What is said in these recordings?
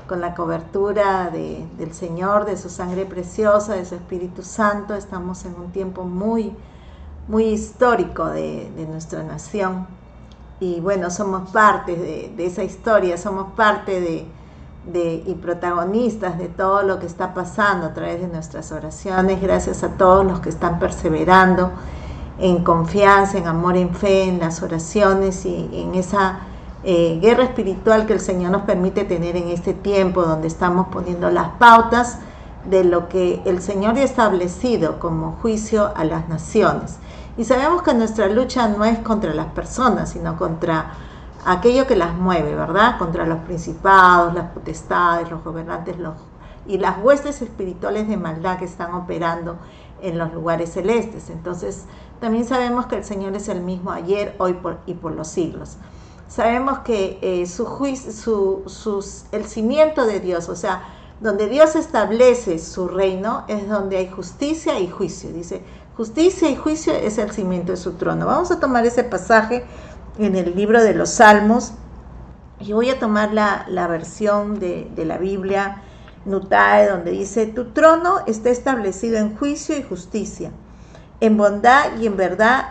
Con la cobertura del Señor, de su sangre preciosa, de su Espíritu Santo, estamos en un tiempo muy histórico de nuestra nación. Y bueno, somos parte de esa historia, somos parte y protagonistas de todo lo que está pasando a través de nuestras oraciones. Gracias a todos los que están perseverando en confianza, en amor, en fe, en las oraciones y en esa guerra espiritual que el Señor nos permite tener en este tiempo, donde estamos poniendo las pautas de lo que el Señor ha establecido como juicio a las naciones. Y sabemos que nuestra lucha no es contra las personas, sino contra aquello que las mueve, ¿verdad? Contra los principados, las potestades, los gobernantes y las huestes espirituales de maldad que están operando en los lugares celestes. Entonces, también sabemos que el Señor es el mismo ayer, hoy y por los siglos. Sabemos que el cimiento de Dios, o sea, donde Dios establece su reino, es donde hay justicia y juicio. Dice, justicia y juicio es el cimiento de su trono. Vamos a tomar ese pasaje en el libro de los Salmos. Y voy a tomar la versión de la Biblia Nutae, donde dice, tu trono está establecido en juicio y justicia. En bondad y en verdad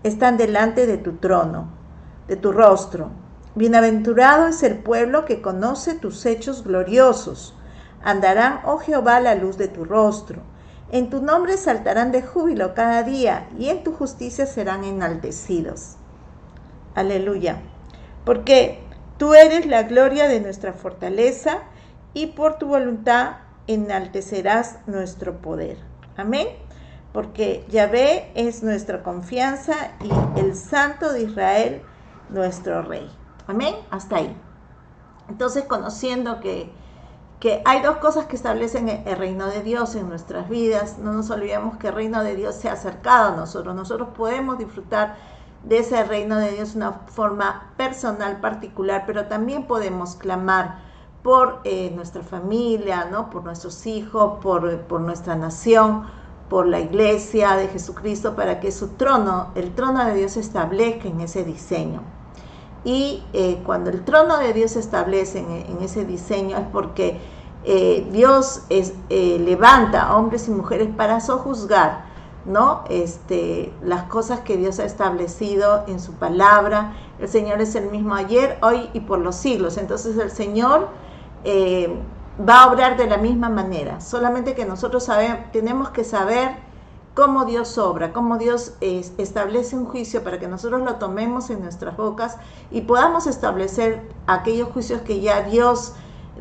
están delante de tu trono, de tu rostro. Bienaventurado es el pueblo que conoce tus hechos gloriosos. Andarán, oh Jehová, a la luz de tu rostro. En tu nombre saltarán de júbilo cada día, y en tu justicia serán enaltecidos. Aleluya. Porque tú eres la gloria de nuestra fortaleza, y por tu voluntad enaltecerás nuestro poder. Amén. Porque Yahvé es nuestra confianza y el Santo de Israel nuestro Rey. Amén. Hasta ahí. Entonces, conociendo que hay dos cosas que establecen el reino de Dios en nuestras vidas, no nos olvidemos que el reino de Dios se ha acercado a nosotros. Nosotros podemos disfrutar de ese reino de Dios de una forma personal, particular, pero también podemos clamar por nuestra familia, ¿no? Por nuestros hijos, por nuestra nación, por la iglesia de Jesucristo, para que su trono, el trono de Dios, se establezca en ese diseño. Y cuando el trono de Dios se establece en ese diseño, es porque Dios levanta a hombres y mujeres para sojuzgar, ¿no? Las cosas que Dios ha establecido en su palabra. El Señor es el mismo ayer, hoy y por los siglos. Entonces el Señor va a obrar de la misma manera. Solamente que nosotros tenemos que saber cómo Dios obra, cómo Dios establece un juicio para que nosotros lo tomemos en nuestras bocas y podamos establecer aquellos juicios que ya Dios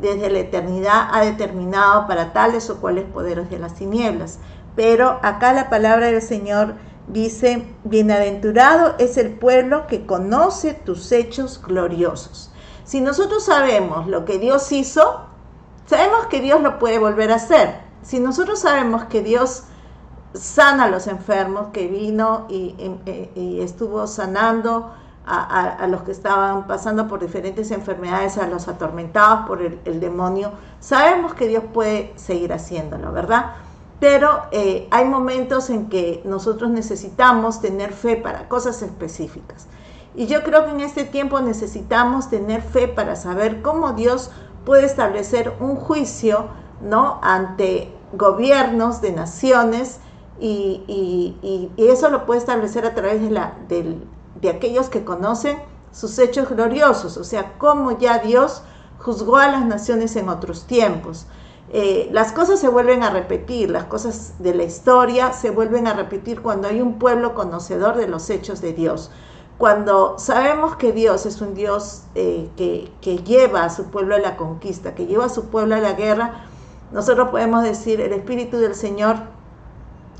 desde la eternidad ha determinado para tales o cuales poderes de las tinieblas. Pero acá la palabra del Señor dice, bienaventurado es el pueblo que conoce tus hechos gloriosos. Si nosotros sabemos lo que Dios hizo, sabemos que Dios lo puede volver a hacer. Si nosotros sabemos que Dios sana a los enfermos, que vino y estuvo sanando a los que estaban pasando por diferentes enfermedades, a los atormentados por el demonio, sabemos que Dios puede seguir haciéndolo, ¿verdad? Pero hay momentos en que nosotros necesitamos tener fe para cosas específicas. Y yo creo que en este tiempo necesitamos tener fe para saber cómo Dios puede establecer un juicio, ¿no?, ante gobiernos de naciones, y eso lo puede establecer a través de aquellos que conocen sus hechos gloriosos, o sea, cómo ya Dios juzgó a las naciones en otros tiempos. Las cosas se vuelven a repetir, las cosas de la historia se vuelven a repetir cuando hay un pueblo conocedor de los hechos de Dios. Cuando sabemos que Dios es un Dios que lleva a su pueblo a la conquista, que lleva a su pueblo a la guerra, nosotros podemos decir, el Espíritu del Señor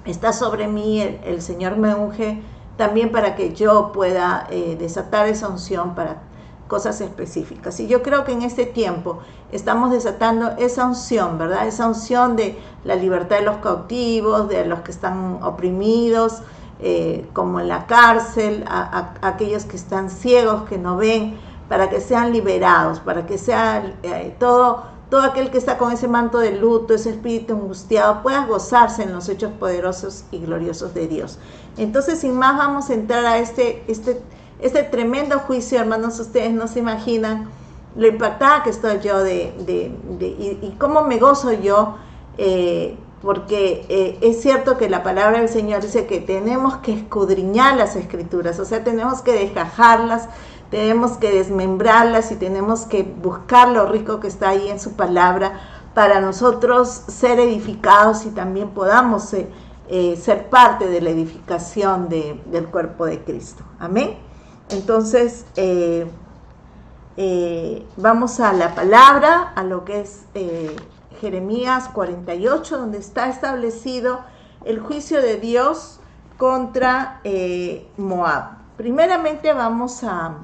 está sobre mí, el Señor me unge también para que yo pueda desatar esa unción para cosas específicas. Y yo creo que en este tiempo estamos desatando esa unción, ¿verdad? Esa unción de la libertad de los cautivos, de los que están oprimidos, como en la cárcel, a aquellos que están ciegos, que no ven, para que sean liberados, para que sea todo aquel que está con ese manto de luto, ese espíritu angustiado, pueda gozarse en los hechos poderosos y gloriosos de Dios. Entonces, sin más, vamos a entrar a este tremendo juicio, hermanos. Ustedes no se imaginan lo impactada que estoy yo y cómo me gozo yo, porque es cierto que la palabra del Señor dice que tenemos que escudriñar las Escrituras, o sea, tenemos que desgajarlas, tenemos que desmembrarlas y tenemos que buscar lo rico que está ahí en su palabra para nosotros ser edificados y también podamos ser parte de la edificación del cuerpo de Cristo. Amén. Entonces, vamos a la palabra, a lo que es Jeremías 48, donde está establecido el juicio de Dios contra Moab. Primeramente vamos a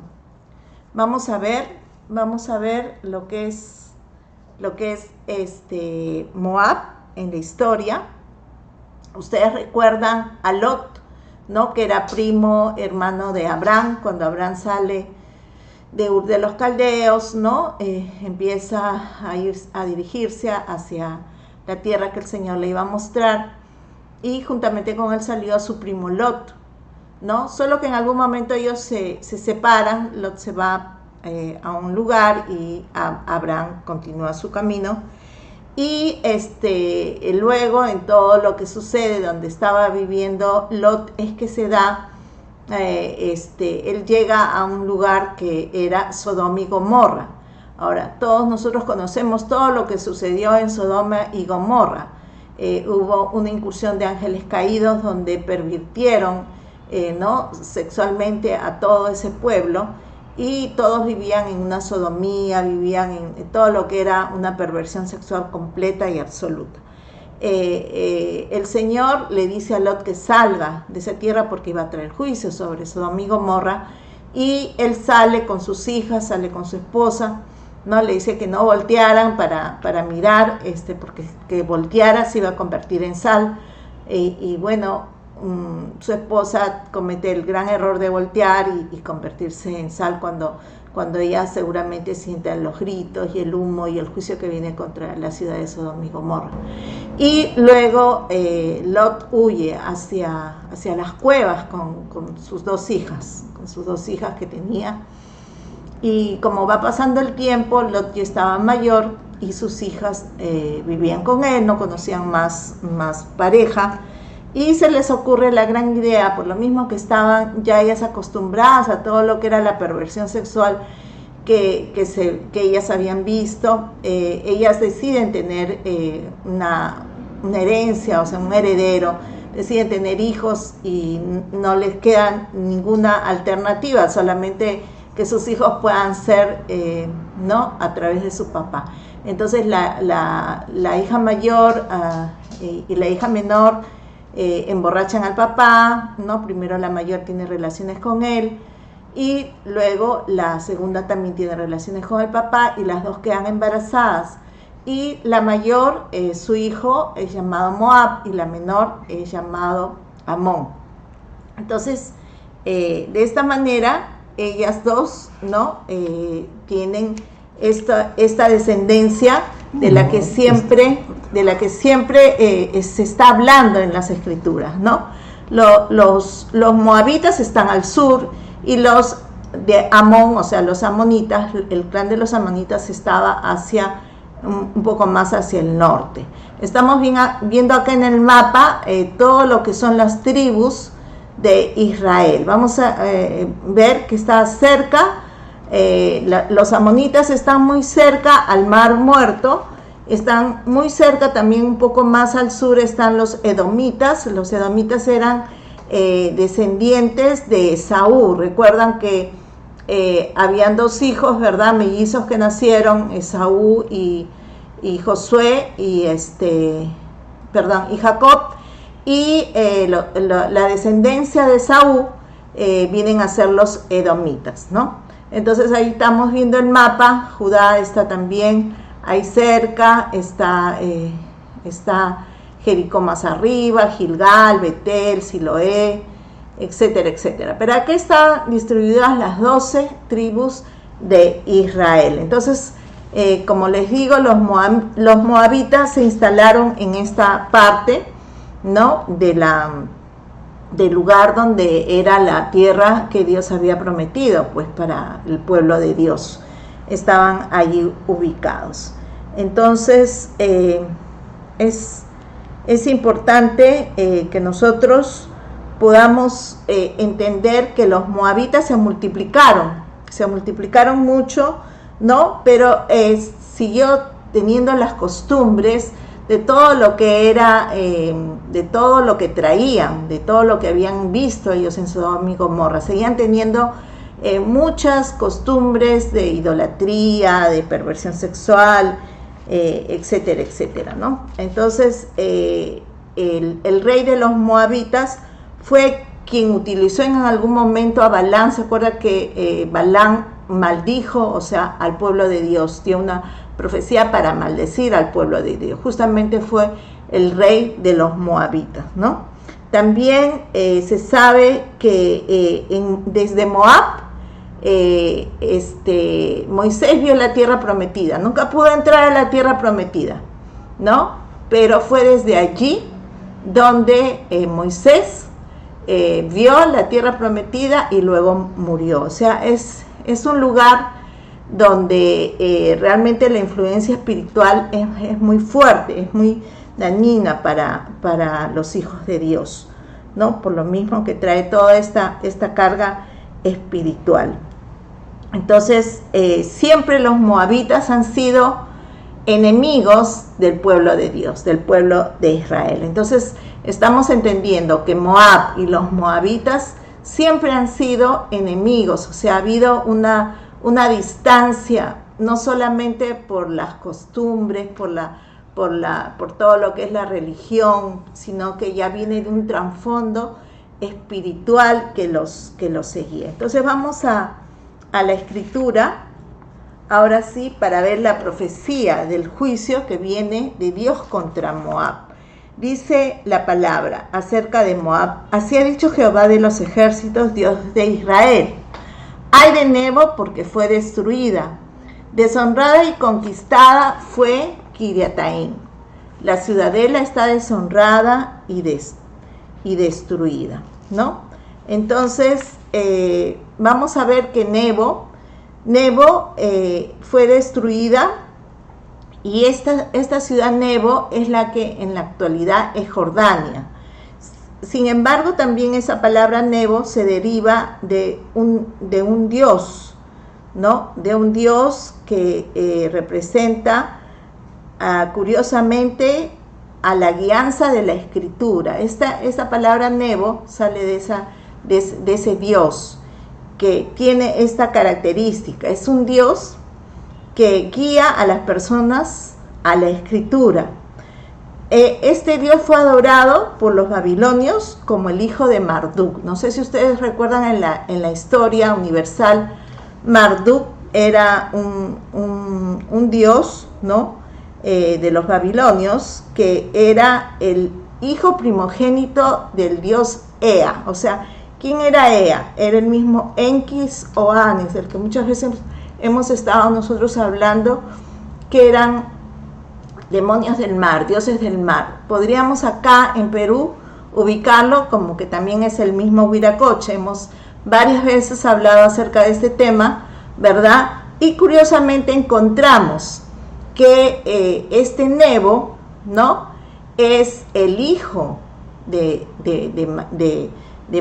ver lo que es Moab en la historia. Ustedes recuerdan a Lot, ¿no? Que era primo hermano de Abraham. Cuando Abraham sale de Ur de los Caldeos, ¿no? Empieza a dirigirse hacia la tierra que el Señor le iba a mostrar, y juntamente con él salió su primo Lot, ¿no? Solo que en algún momento ellos se separan. Lot se va a un lugar y Abraham continúa su camino. Y luego, en todo lo que sucede donde estaba viviendo Lot, es que se da, él llega a un lugar que era Sodoma y Gomorra. Ahora, todos nosotros conocemos todo lo que sucedió en Sodoma y Gomorra. Hubo una incursión de ángeles caídos donde pervirtieron ¿no? sexualmente a todo ese pueblo, y todos vivían en una sodomía, vivían en todo lo que era una perversión sexual completa y absoluta. El Señor le dice a Lot que salga de esa tierra porque iba a traer juicio sobre Sodoma y Gomorra, y él sale con sus hijas, sale con su esposa, ¿no? Le dice que no voltearan para mirar, porque que volteara se iba a convertir en sal, y bueno, su esposa comete el gran error de voltear y convertirse en sal cuando ella seguramente siente los gritos y el humo y el juicio que viene contra la ciudad de Sodoma y Gomorra. Y luego Lot huye hacia las cuevas con sus dos hijas, que tenía. Y como va pasando el tiempo, Lot ya estaba mayor y sus hijas vivían con él, no conocían más pareja. Y se les ocurre la gran idea, por lo mismo que estaban ya ellas acostumbradas a todo lo que era la perversión sexual que ellas habían visto, ellas deciden tener una herencia, o sea, un heredero, deciden tener hijos y no les queda ninguna alternativa, solamente que sus hijos puedan ser, ¿no? a través de su papá. Entonces la hija mayor y la hija menor emborrachan al papá, ¿no? Primero la mayor tiene relaciones con él y luego la segunda también tiene relaciones con el papá, y las dos quedan embarazadas. Y la mayor, su hijo es llamado Moab y la menor es llamado Amón. Entonces, de esta manera, ellas dos, ¿no? Tienen esta descendencia de la que siempre se está hablando en las Escrituras, ¿no? Los moabitas están al sur y los de Amón, o sea, los amonitas, el clan de los amonitas estaba un poco más hacia el norte. Estamos viendo acá en el mapa todo lo que son las tribus de Israel. Vamos a ver que está cerca. Los amonitas están muy cerca al Mar Muerto, están muy cerca también, un poco más al sur están los edomitas. Los edomitas eran descendientes de Esaú. Recuerdan que habían dos hijos, ¿verdad? Mellizos que nacieron, Esaú y Josué y Jacob. y la descendencia de Saúl vienen a ser los edomitas, ¿no? Entonces ahí estamos viendo el mapa. Judá está también ahí cerca, está Jericó más arriba, Gilgal, Betel, Siloé, etcétera, etcétera. Pero aquí están distribuidas las 12 tribus de Israel. Entonces, como les digo, los moabitas se instalaron en esta parte, ¿no?, del lugar donde era la tierra que Dios había prometido, pues, para el pueblo de Dios. Estaban allí ubicados. Entonces, es importante que nosotros podamos entender que los moabitas se multiplicaron mucho, ¿no? Pero siguió teniendo las costumbres de todo lo que era, de todo lo que traían, de todo lo que habían visto ellos en Sodoma y Gomorra. Seguían teniendo muchas costumbres de idolatría, de perversión sexual, etcétera, etcétera, ¿no? Entonces, el rey de los moabitas fue quien utilizó en algún momento a Balán. Se acuerda que Balán maldijo, o sea, al pueblo de Dios, dio una profecía para maldecir al pueblo de Dios. Justamente fue el rey de los moabitas, ¿no? También se sabe que desde Moab, Moisés vio la tierra prometida. Nunca pudo entrar a la tierra prometida, ¿no? Pero fue desde allí donde Moisés vio la tierra prometida y luego murió. O sea, es un lugar donde realmente la influencia espiritual es muy fuerte, es muy dañina para los hijos de Dios, ¿no? Por lo mismo que trae toda esta carga espiritual. Entonces, siempre los moabitas han sido enemigos del pueblo de Dios, del pueblo de Israel. Entonces, estamos entendiendo que Moab y los moabitas siempre han sido enemigos. O sea, ha habido una distancia, no solamente por las costumbres, por todo lo que es la religión, sino que ya viene de un trasfondo espiritual que los seguía. Entonces vamos a la escritura, ahora sí, para ver la profecía del juicio que viene de Dios contra Moab. Dice la palabra acerca de Moab: así ha dicho Jehová de los ejércitos, Dios de Israel: ay de Nebo, porque fue destruida, deshonrada y conquistada fue Kiriataim. La ciudadela está deshonrada y destruida, ¿no? Entonces, vamos a ver que Nebo fue destruida, y esta ciudad Nebo es la que en la actualidad es Jordania. Sin embargo, también esa palabra Nebo se deriva de un dios, ¿no? De un dios que representa, curiosamente, a la guianza de la escritura. Esta palabra Nebo sale de ese dios que tiene esta característica. Es un dios que guía a las personas a la escritura. Este dios fue adorado por los babilonios como el hijo de Marduk. No sé si ustedes recuerdan en la historia universal, Marduk era un dios, ¿no? De los babilonios, que era el hijo primogénito del dios Ea. O sea, ¿quién era Ea? Era el mismo Enquis o Anis, del que muchas veces hemos estado nosotros hablando, que eran demonios del mar, dioses del mar. Podríamos acá en Perú ubicarlo como que también es el mismo Huiracocha. Hemos varias veces hablado acerca de este tema, ¿verdad? Y curiosamente encontramos que este Nebo, ¿no?, es el hijo de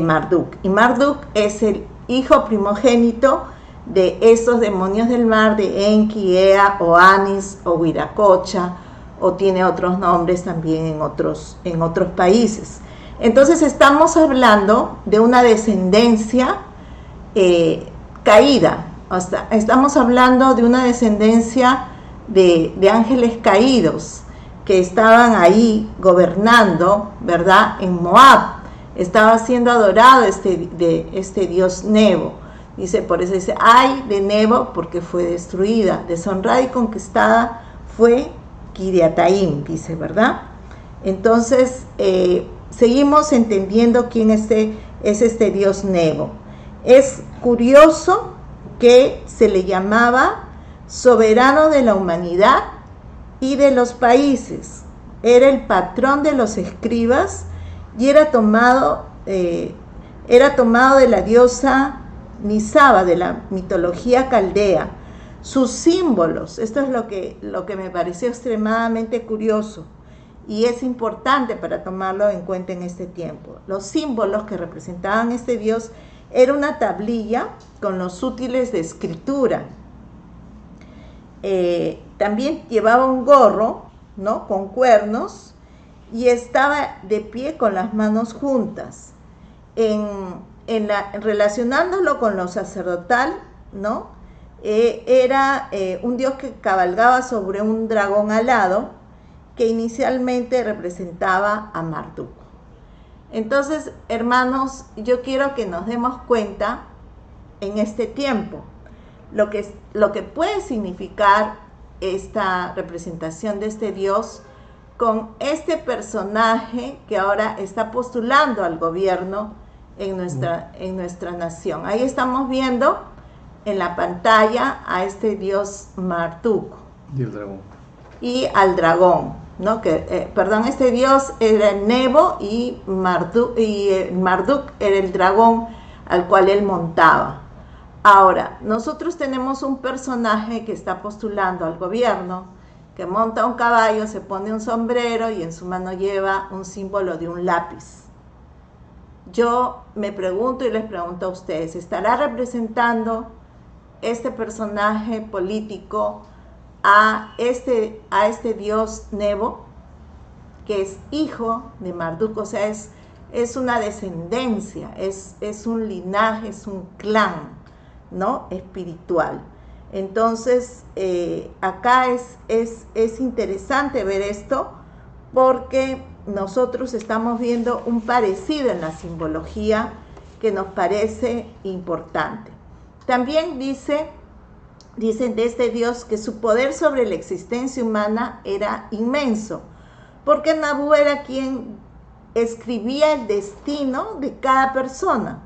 Marduk. Y Marduk es el hijo primogénito de esos demonios del mar, de Enki, Ea, o Anis, o Huiracocha, o tiene otros nombres también en otros países. Entonces estamos hablando de una descendencia caída. Estamos hablando de una descendencia de ángeles caídos, que estaban ahí gobernando, ¿verdad? En Moab estaba siendo adorado este dios Nebo. Dice, por eso dice, ay de Nebo, porque fue destruida, deshonrada y conquistada fue Kiriataim, dice, ¿verdad? Entonces, seguimos entendiendo quién es este dios Nebo. Es curioso que se le llamaba soberano de la humanidad y de los países. Era el patrón de los escribas y era tomado de la diosa Nisaba, de la mitología caldea. Sus símbolos, esto es lo que me pareció extremadamente curioso y es importante para tomarlo en cuenta en este tiempo. Los símbolos que representaban este dios era una tablilla con los útiles de escritura. También llevaba un gorro, ¿no?, con cuernos, y estaba de pie con las manos juntas. Relacionándolo con lo sacerdotal, ¿no?, era un dios que cabalgaba sobre un dragón alado que inicialmente representaba a Marduk. Entonces, hermanos, yo quiero que nos demos cuenta en este tiempo lo que puede significar esta representación de este dios con este personaje que ahora está postulando al gobierno en nuestra nación. Ahí estamos viendo en la pantalla a este dios Marduk y el dragón. Y al dragón, ¿no? Este dios era Nebo y Marduk era el dragón al cual él montaba. Ahora, nosotros tenemos un personaje que está postulando al gobierno, que monta un caballo, se pone un sombrero y en su mano lleva un símbolo de un lápiz. Yo me pregunto y les pregunto a ustedes, ¿estará representando este personaje político a este dios Nebo, que es hijo de Marduk? O sea, es una descendencia, es un linaje, es un clan, ¿no?, espiritual. Entonces, acá es interesante ver esto porque nosotros estamos viendo un parecido en la simbología que nos parece importante. También dicen de este Dios que su poder sobre la existencia humana era inmenso, porque Nabu era quien escribía el destino de cada persona.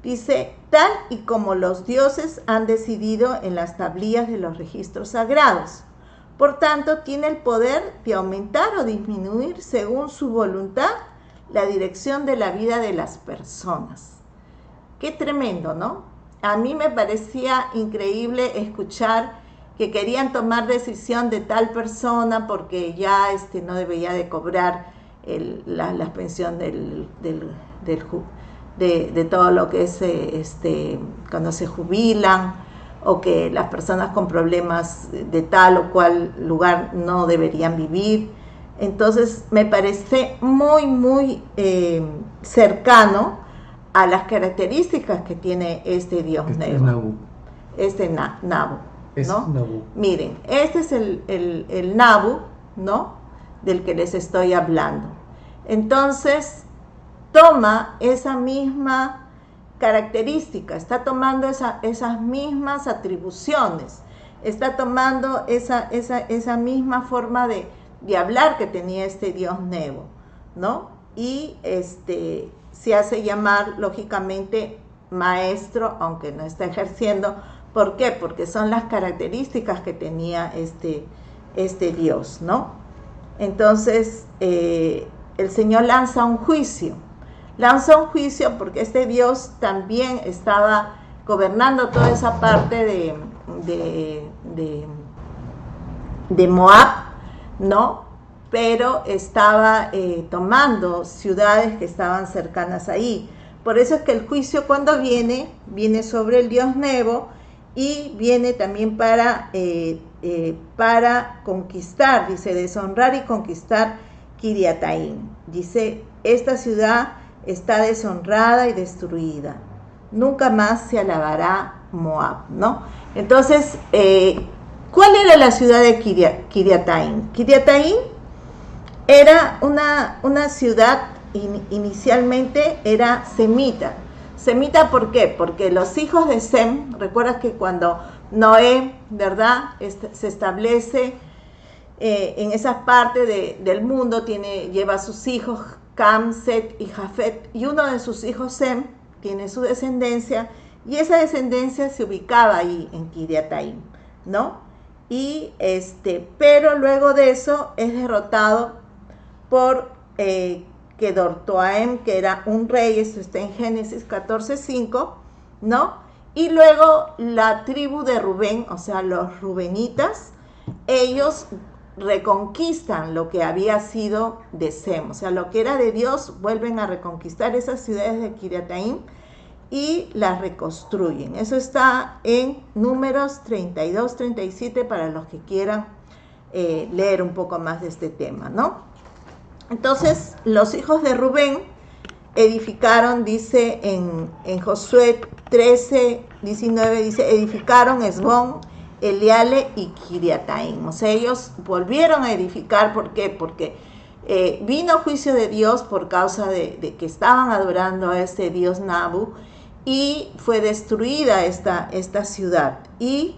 Dice, tal y como los dioses han decidido en las tablillas de los registros sagrados. Por tanto, tiene el poder de aumentar o disminuir según su voluntad la dirección de la vida de las personas. Qué tremendo, ¿no? A mí me parecía increíble escuchar que querían tomar decisión de tal persona porque ya no debería de cobrar la pensión de todo lo que es cuando se jubilan, o que las personas con problemas de tal o cual lugar no deberían vivir. Entonces me parece muy, muy cercano a las características que tiene este dios Nebo. Nabu, ¿no? Miren, este es el Nabu, ¿no?, del que les estoy hablando. Entonces, toma esa misma característica, está tomando esas mismas atribuciones, está tomando esa misma forma de hablar que tenía este dios Nebo, ¿no? Y se hace llamar, lógicamente, maestro, aunque no está ejerciendo. ¿Por qué? Porque son las características que tenía este Dios, ¿no? Entonces, el Señor lanza un juicio porque este Dios también estaba gobernando toda esa parte de Moab, ¿no? Pero estaba tomando ciudades que estaban cercanas ahí. Por eso es que el juicio, cuando viene sobre el dios Nebo y viene también para conquistar, dice, deshonrar y conquistar Kiriataim. Dice, esta ciudad está deshonrada y destruida. Nunca más se alabará Moab, ¿no? Entonces, ¿cuál era la ciudad de Kiriataim? Kiriataim Era una ciudad, inicialmente era semita. Semita, ¿por qué? Porque los hijos de Sem, recuerdas que cuando Noé, ¿verdad?, se establece en esa parte del mundo, lleva a sus hijos Cam, Set y Jafet, y uno de sus hijos, Sem, tiene su descendencia, y esa descendencia se ubicaba ahí en Kiriataim, ¿no? Y pero luego de eso es derrotado por Kedortoaem, que era un rey. Esto está en Génesis 14:5, ¿no? Y luego la tribu de Rubén, o sea, los rubenitas, ellos reconquistan lo que había sido de Sem, o sea, lo que era de Dios, vuelven a reconquistar esas ciudades de Kiriataim y las reconstruyen. Eso está en Números 32-37 para los que quieran leer un poco más de este tema, ¿no? Entonces, los hijos de Rubén edificaron, dice en Josué 13:19, dice, edificaron Esbón, Eleale y Kiriataim. O sea, ellos volvieron a edificar. ¿Por qué? Porque vino juicio de Dios por causa de que estaban adorando a este dios Nabu, y fue destruida esta ciudad. Y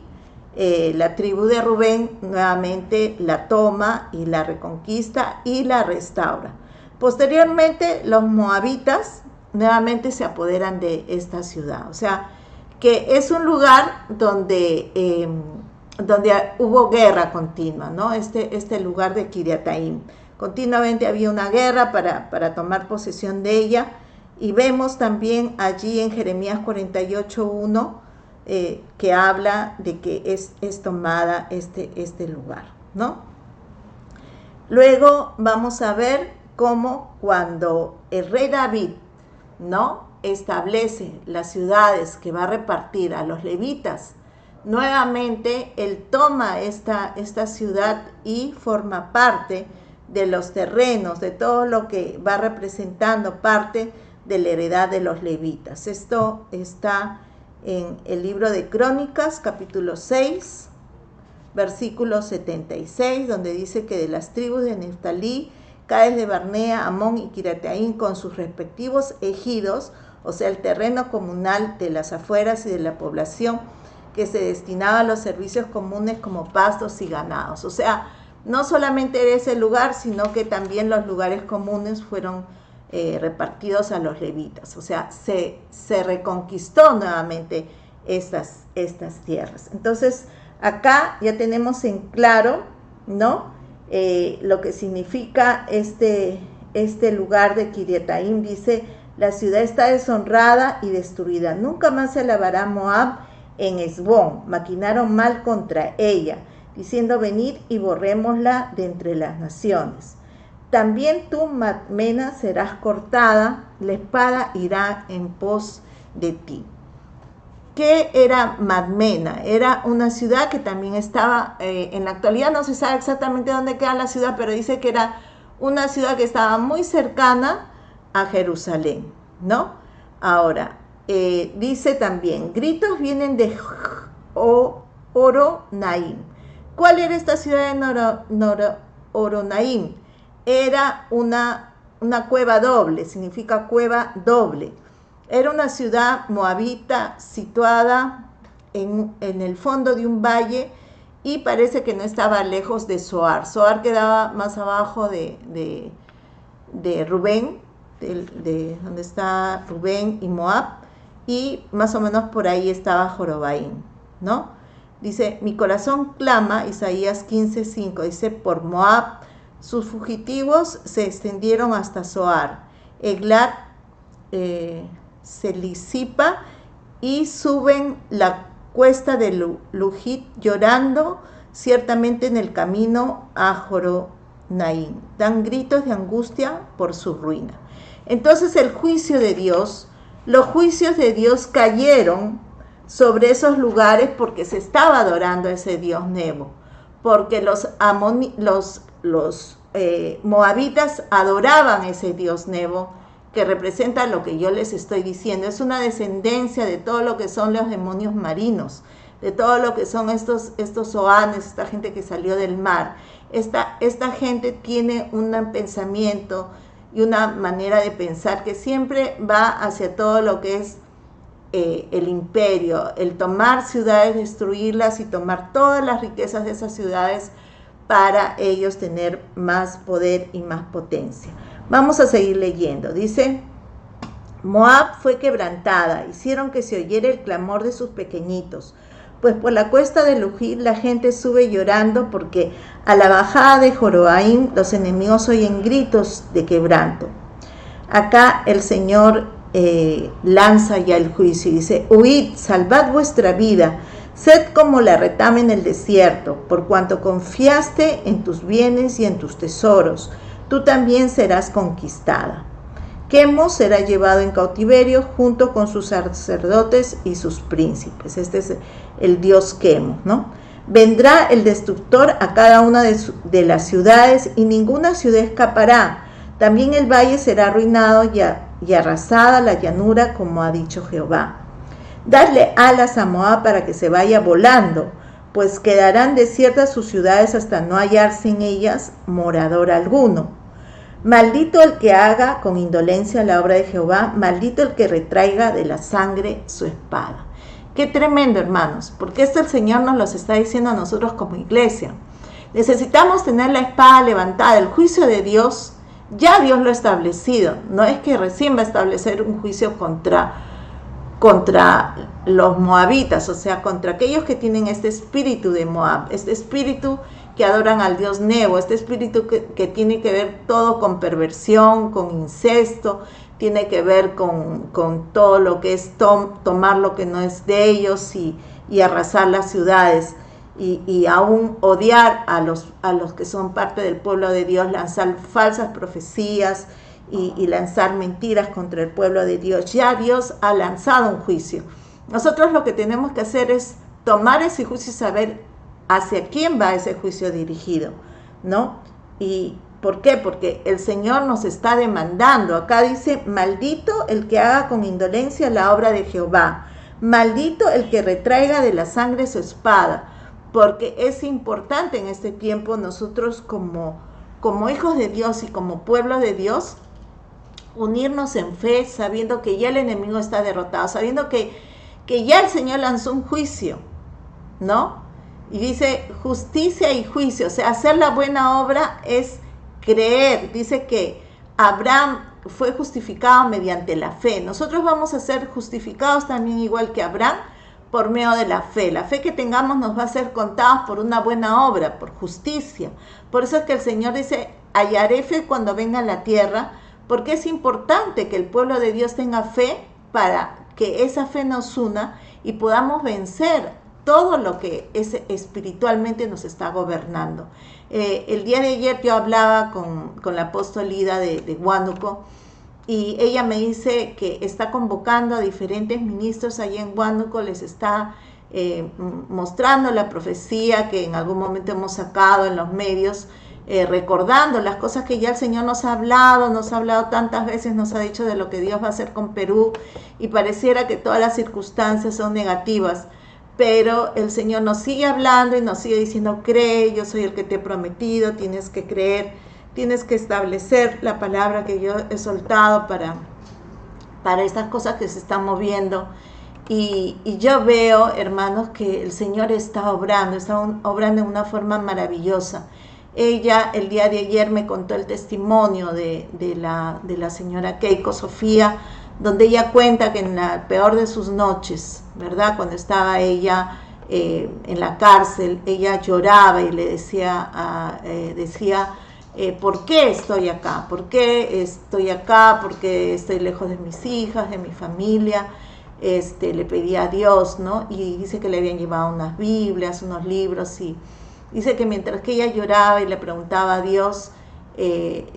la tribu de Rubén nuevamente la toma y la reconquista y la restaura. Posteriormente, los moabitas nuevamente se apoderan de esta ciudad. O sea, que es un lugar donde hubo guerra continua, ¿no? Este lugar de Kiriataim. Continuamente había una guerra para tomar posesión de ella. Y vemos también allí en Jeremías 48:1 que habla de que es tomada este lugar, ¿no? Luego vamos a ver cómo cuando el rey David, ¿no?, establece las ciudades que va a repartir a los levitas, nuevamente él toma esta ciudad y forma parte de los terrenos, de todo lo que va representando parte de la heredad de los levitas. Esto está en el libro de Crónicas, capítulo 6, versículo 76, donde dice que de las tribus de Neftalí, Cades de Barnea, Amón y Kiriataim, con sus respectivos ejidos, o sea, el terreno comunal de las afueras y de la población, que se destinaba a los servicios comunes como pastos y ganados. O sea, no solamente era ese lugar, sino que también los lugares comunes fueron repartidos a los levitas. O sea, se reconquistó nuevamente estas tierras. Entonces, acá ya tenemos en claro, ¿no?, lo que significa este lugar de Kiriataim. Dice, la ciudad está deshonrada y destruida. Nunca más se alabará Moab en Esbón. Maquinaron mal contra ella, diciendo, venid y borrémosla de entre las naciones. También tú, Madmena, serás cortada, la espada irá en pos de ti. ¿Qué era Madmena? Era una ciudad que también estaba, en la actualidad no se sabe exactamente dónde queda la ciudad, pero dice que era una ciudad que estaba muy cercana a Jerusalén, ¿no? Ahora, dice también, gritos vienen de Horonaim. ¿Cuál era esta ciudad de Horonaim? Era una cueva doble, significa cueva doble. Era una ciudad moabita situada en el fondo de un valle, y parece que no estaba lejos de Zoar. Zoar quedaba más abajo de Rubén, de donde está Rubén y Moab, y más o menos por ahí estaba Jorobaim, ¿no? Dice, mi corazón clama, Isaías 15:5, dice, por Moab, sus fugitivos se extendieron hasta Zoar, Eglat, Selisipa, y suben la cuesta de Lujit llorando, ciertamente en el camino a Joronaim. Dan gritos de angustia por su ruina. Entonces el juicio de Dios, los juicios de Dios cayeron sobre esos lugares porque se estaba adorando a ese dios Nebo, porque los moabitas adoraban a ese dios Nebo, que representa lo que yo les estoy diciendo. Es una descendencia de todo lo que son los demonios marinos, de todo lo que son estos zoanes, esta gente que salió del mar. Esta gente tiene un pensamiento y una manera de pensar que siempre va hacia todo lo que es el imperio, el tomar ciudades, destruirlas y tomar todas las riquezas de esas ciudades para ellos tener más poder y más potencia. Vamos a seguir leyendo. Dice: Moab fue quebrantada, hicieron que se oyera el clamor de sus pequeñitos, pues por la cuesta de Lujid la gente sube llorando, porque a la bajada de Joroaim los enemigos oyen gritos de quebranto. Acá el Señor lanza ya el juicio y dice: huid, salvad vuestra vida, sed como la retama en el desierto, por cuanto confiaste en tus bienes y en tus tesoros, tú también serás conquistada. Quemos será llevado en cautiverio junto con sus sacerdotes y sus príncipes. Este es el dios Quemos, ¿no? Vendrá el destructor a cada una de las ciudades, y ninguna ciudad escapará. También el valle será arruinado y arrasada la llanura, como ha dicho Jehová. Dadle alas a Moab para que se vaya volando, pues quedarán desiertas sus ciudades hasta no hallarse en ellas morador alguno. Maldito el que haga con indolencia la obra de Jehová, maldito el que retraiga de la sangre su espada. Qué tremendo, hermanos, porque esto el Señor nos los está diciendo a nosotros como iglesia. Necesitamos tener la espada levantada. El juicio de Dios, ya Dios lo ha establecido. No es que recién va a establecer un juicio contra los moabitas, o sea, contra aquellos que tienen este espíritu de Moab, este espíritu que adoran al dios Nebo, este espíritu que tiene que ver todo con perversión, con incesto, tiene que ver con todo lo que es tomar lo que no es de ellos y arrasar las ciudades, y aún odiar a los que son parte del pueblo de Dios, lanzar falsas profecías y lanzar mentiras contra el pueblo de Dios. Ya Dios ha lanzado un juicio. Nosotros lo que tenemos que hacer es tomar ese juicio y saber hacia quién va ese juicio dirigido, ¿no? ¿Y por qué? Porque el Señor nos está demandando. Acá dice: maldito el que haga con indolencia la obra de Jehová, maldito el que retraiga de la sangre su espada. Porque es importante en este tiempo nosotros como hijos de Dios y como pueblo de Dios, unirnos en fe, sabiendo que ya el enemigo está derrotado, sabiendo que ya el Señor lanzó un juicio, ¿no? Y dice justicia y juicio, o sea, hacer la buena obra es creer. Dice que Abraham fue justificado mediante la fe. Nosotros vamos a ser justificados también igual que Abraham por medio de la fe. La fe que tengamos nos va a ser contados por una buena obra, por justicia. Por eso es que el Señor dice: hallaré fe cuando venga a la tierra, porque es importante que el pueblo de Dios tenga fe para que esa fe nos una y podamos vencer todo lo que es espiritualmente nos está gobernando. El día de ayer yo hablaba con la apóstol Ida de Huánuco, y ella me dice que está convocando a diferentes ministros allí en Huánuco, les está mostrando la profecía que en algún momento hemos sacado en los medios, recordando las cosas que ya el Señor nos ha hablado tantas veces, nos ha dicho de lo que Dios va a hacer con Perú, y pareciera que todas las circunstancias son negativas, pero el Señor nos sigue hablando y nos sigue diciendo: cree, yo soy el que te he prometido, tienes que creer, tienes que establecer la palabra que yo he soltado para estas cosas que se están moviendo. Y yo veo, hermanos, que el Señor está obrando en una forma maravillosa. Ella el día de ayer me contó el testimonio de la señora Keiko Sofía, donde ella cuenta que en la peor de sus noches, ¿verdad?, cuando estaba ella en la cárcel, ella lloraba y le decía, ¿por qué estoy acá? ¿Por qué estoy acá? ¿Por qué estoy lejos de mis hijas, de mi familia? Le pedía a Dios, ¿no? Y dice que le habían llevado unas Biblias, unos libros, y dice que mientras que ella lloraba y le preguntaba a Dios,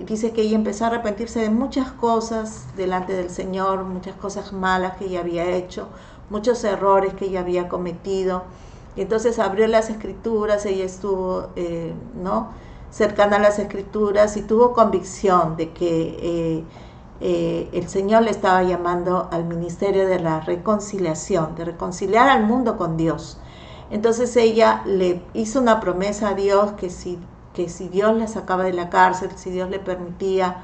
dice que ella empezó a arrepentirse de muchas cosas delante del Señor, muchas cosas malas que ella había hecho, muchos errores que ella había cometido. Y entonces abrió las Escrituras, ella estuvo cercana a las Escrituras, y tuvo convicción de que el Señor le estaba llamando al ministerio de la reconciliación, de reconciliar al mundo con Dios. Entonces ella le hizo una promesa a Dios que si Dios la sacaba de la cárcel, si Dios le permitía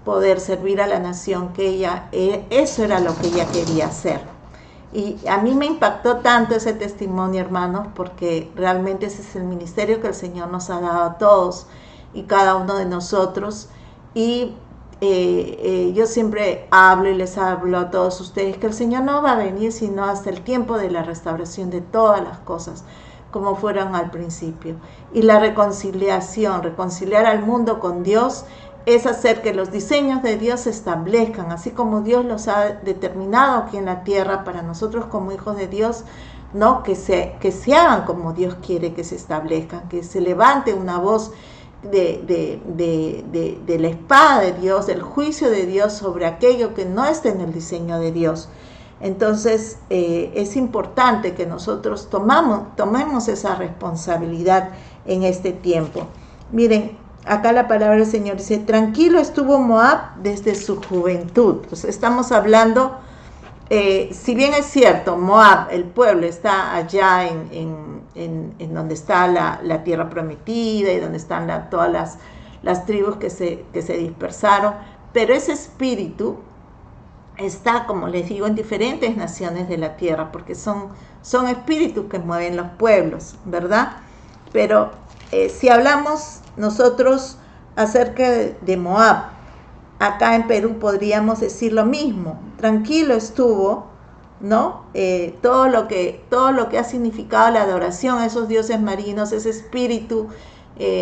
poder servir a la nación, que ella, eso era lo que ella quería hacer. Y a mí me impactó tanto ese testimonio, hermanos, porque realmente ese es el ministerio que el Señor nos ha dado a todos y cada uno de nosotros. Y yo siempre hablo y les hablo a todos ustedes que el Señor no va a venir sino hasta el tiempo de la restauración de todas las cosas como fueron al principio. Y la reconciliación, reconciliar al mundo con Dios, es hacer que los diseños de Dios se establezcan, así como Dios los ha determinado aquí en la tierra para nosotros como hijos de Dios, ¿no? Que se hagan como Dios quiere que se establezcan, que se levante una voz de la espada de Dios, del juicio de Dios sobre aquello que no está en el diseño de Dios. Entonces es importante que nosotros tomemos esa responsabilidad en este tiempo. Miren, acá la palabra del Señor dice, tranquilo estuvo Moab desde su juventud. Pues estamos hablando, si bien es cierto, Moab, el pueblo, está allá en donde está la tierra prometida y donde están todas las tribus que se dispersaron, pero ese espíritu está, como les digo, en diferentes naciones de la tierra, porque son espíritus que mueven los pueblos, ¿verdad? Pero si hablamos nosotros acerca de Moab, acá en Perú podríamos decir lo mismo, tranquilo estuvo, ¿no? Todo lo que ha significado la adoración a esos dioses marinos, ese espíritu,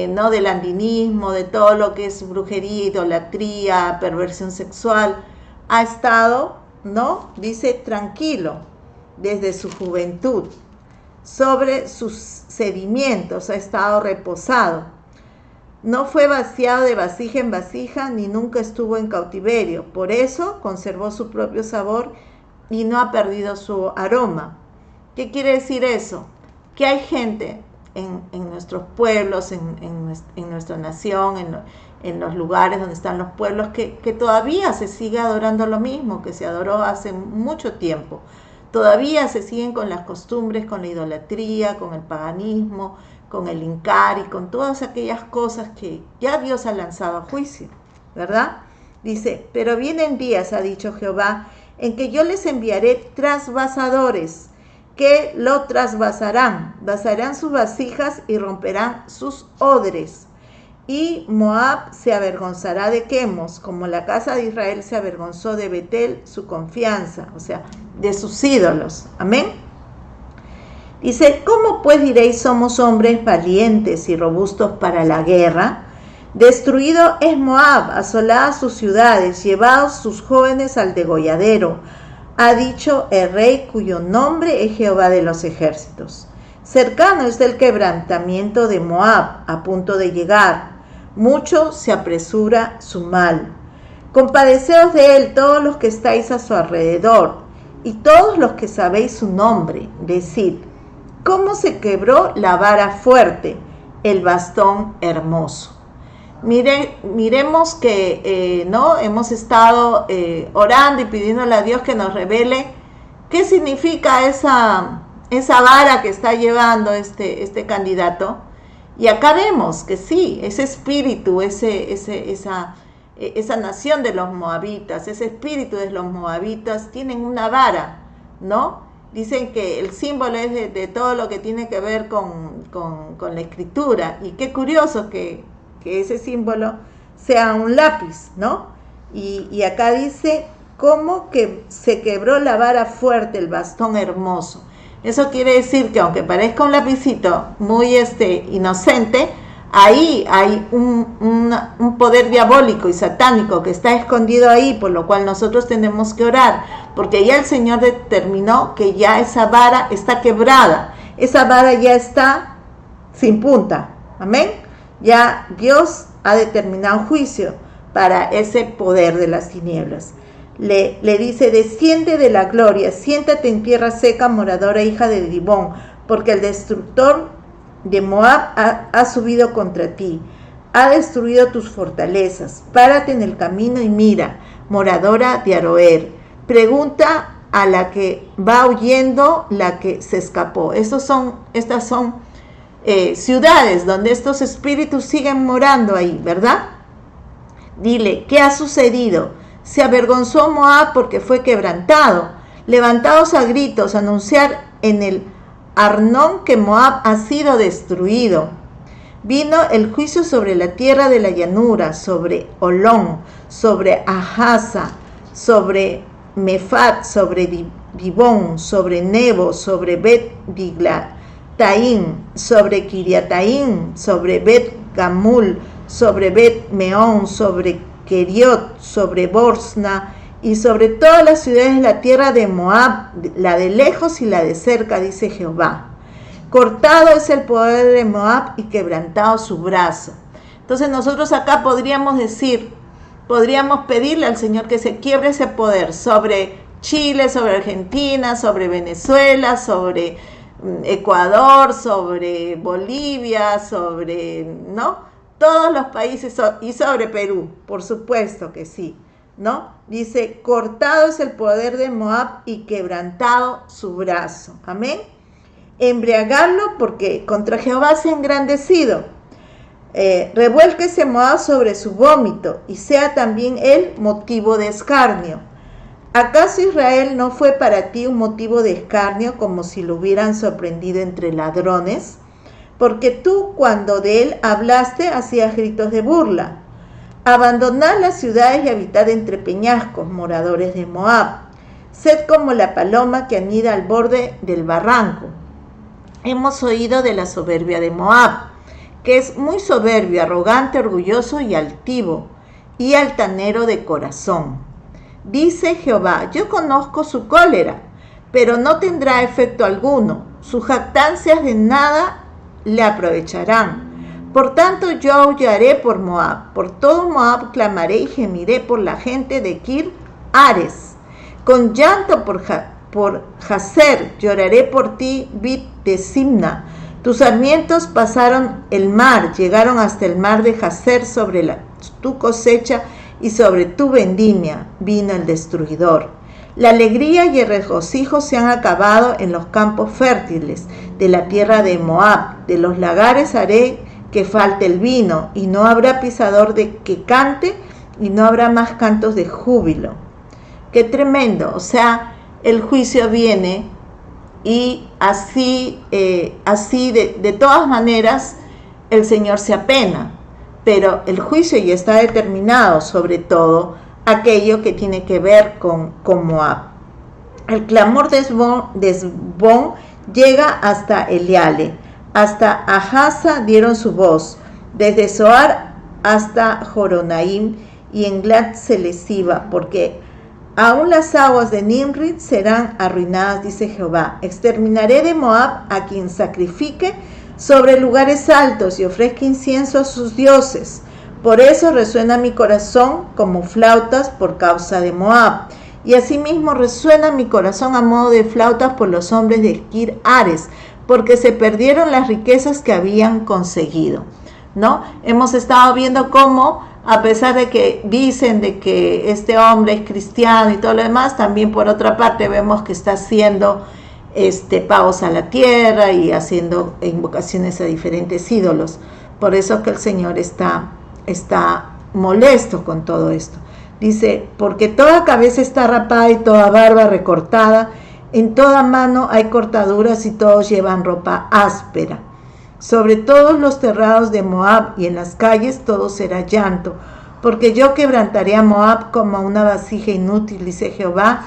¿no? Del andinismo, de todo lo que es brujería, idolatría, perversión sexual, ha estado, ¿no? Dice tranquilo desde su juventud, sobre sus sedimentos ha estado reposado. No fue vaciado de vasija en vasija, ni nunca estuvo en cautiverio. Por eso conservó su propio sabor y no ha perdido su aroma. ¿Qué quiere decir eso? Que hay gente en nuestros pueblos, en nuestra nación, en los lugares donde están los pueblos, que todavía se sigue adorando lo mismo que se adoró hace mucho tiempo. Todavía se siguen con las costumbres, con la idolatría, con el paganismo, con el hincar y con todas aquellas cosas que ya Dios ha lanzado a juicio, ¿verdad? Dice, pero vienen días, ha dicho Jehová, en que yo les enviaré trasvasadores, que lo trasvasarán, vasarán sus vasijas y romperán sus odres. Y Moab se avergonzará de Quemos, como la casa de Israel se avergonzó de Betel, su confianza, o sea, de sus ídolos. Amén. Dice, ¿cómo pues diréis somos hombres valientes y robustos para la guerra? Destruido es Moab, asoladas sus ciudades, llevados sus jóvenes al degolladero, ha dicho el rey cuyo nombre es Jehová de los ejércitos. Cercano es el quebrantamiento de Moab, a punto de llegar. Mucho se apresura su mal. Compadeceos de él todos los que estáis a su alrededor, y todos los que sabéis su nombre. Decid, ¿cómo se quebró la vara fuerte, el bastón hermoso? Miremos que no hemos estado orando y pidiéndole a Dios que nos revele qué significa esa vara que está llevando este candidato. Y acá vemos que sí, ese espíritu, esa nación de los moabitas, ese espíritu de los moabitas tienen una vara, ¿no? Dicen que el símbolo es de todo lo que tiene que ver con la escritura. Y qué curioso que ese símbolo sea un lápiz, ¿no? Y acá dice, ¿cómo que se quebró la vara fuerte, el bastón hermoso? Eso quiere decir que aunque parezca un lapicito muy inocente, ahí hay un poder diabólico y satánico que está escondido ahí, por lo cual nosotros tenemos que orar, porque ya el Señor determinó que ya esa vara está quebrada, esa vara ya está sin punta, amén. Ya Dios ha determinado juicio para ese poder de las tinieblas. Le dice, desciende de la gloria, siéntate en tierra seca, moradora hija de Dibón, porque el destructor de Moab ha subido contra ti, ha destruido tus fortalezas. Párate en el camino y mira, moradora de Aroer. Pregunta a la que va huyendo, la que se escapó. Estas son ciudades donde estos espíritus siguen morando ahí, ¿verdad? Dile, ¿qué ha sucedido? Se avergonzó Moab porque fue quebrantado. Levantaos a gritos, anunciar en el Arnón que Moab ha sido destruido. Vino el juicio sobre la tierra de la llanura, sobre Olón, sobre Ahasa, sobre Mefat, sobre Dibón, sobre Nebo, sobre Bet-Diglataim, sobre Kiriataim, sobre Bet-Gamul, sobre Bet-Meón, sobre Keriot, sobre Borsna y sobre todas las ciudades de la tierra de Moab, la de lejos y la de cerca, dice Jehová. Cortado es el poder de Moab y quebrantado su brazo. Entonces nosotros acá podríamos pedirle al Señor que se quiebre ese poder sobre Chile, sobre Argentina, sobre Venezuela, sobre Ecuador, sobre Bolivia, sobre, ¿no?, todos los países y sobre Perú, por supuesto que sí, ¿no? Dice, cortado es el poder de Moab y quebrantado su brazo. Amén. Embriagarlo porque contra Jehová se ha engrandecido. Revuélquese Moab sobre su vómito y sea también él motivo de escarnio. ¿Acaso Israel no fue para ti un motivo de escarnio como si lo hubieran sorprendido entre ladrones? Porque tú cuando de él hablaste hacías gritos de burla. Abandonad las ciudades y habitad entre peñascos, moradores de Moab. Sed como la paloma que anida al borde del barranco. Hemos oído de la soberbia de Moab, que es muy soberbio, arrogante, orgulloso y altivo, y altanero de corazón. Dice Jehová, yo conozco su cólera, pero no tendrá efecto alguno. Sus jactancias de nada le aprovecharán. Por tanto yo aullaré por Moab, por todo Moab clamaré y gemiré por la gente de Kir Ares. Con llanto por Jazer lloraré por ti, Bit de Simna. Tus sarmientos pasaron el mar, llegaron hasta el mar de Jazer, sobre tu cosecha y sobre tu vendimia vino el destruidor. La alegría y el regocijo se han acabado en los campos fértiles de la tierra de Moab. De los lagares haré que falte el vino, y no habrá pisador que cante, y no habrá más cantos de júbilo. ¡Qué tremendo! O sea, el juicio viene y así de todas maneras el Señor se apena, pero el juicio ya está determinado, sobre todo aquello que tiene que ver con Moab. El clamor de Esbón llega hasta Eliale, hasta Ahasa dieron su voz, desde Zoar hasta Joronaim y en Glat Selesiva, porque aún las aguas de Nimrit serán arruinadas, dice Jehová. Exterminaré de Moab a quien sacrifique sobre lugares altos y ofrezca incienso a sus dioses. Por eso resuena mi corazón como flautas por causa de Moab. Y asimismo resuena mi corazón a modo de flautas por los hombres de Kir Ares, porque se perdieron las riquezas que habían conseguido, ¿no? Hemos estado viendo cómo, a pesar de que dicen de que este hombre es cristiano y todo lo demás, también por otra parte vemos que está haciendo pagos a la tierra y haciendo invocaciones a diferentes ídolos. Por eso que el Señor está molesto con todo esto. Dice, porque toda cabeza está rapada y toda barba recortada, en toda mano hay cortaduras y todos llevan ropa áspera. Sobre todos los terrados de Moab y en las calles todo será llanto, porque yo quebrantaré a Moab como a una vasija inútil, dice Jehová.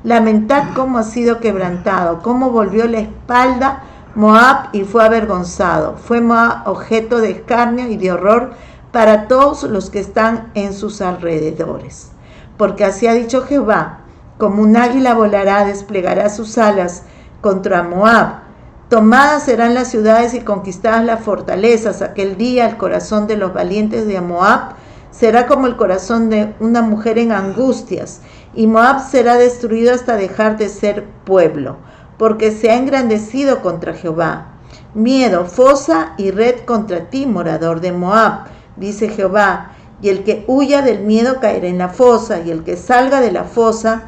Lamentad cómo ha sido quebrantado, cómo volvió la espalda Moab y fue avergonzado. Fue Moab objeto de escarnio y de horror para todos los que están en sus alrededores. Porque así ha dicho Jehová, como un águila volará, desplegará sus alas contra Moab. Tomadas serán las ciudades y conquistadas las fortalezas. Aquel día el corazón de los valientes de Moab será como el corazón de una mujer en angustias, y Moab será destruido hasta dejar de ser pueblo, porque se ha engrandecido contra Jehová. Miedo, fosa y red contra ti, morador de Moab, dice Jehová, y el que huya del miedo caerá en la fosa, y el que salga de la fosa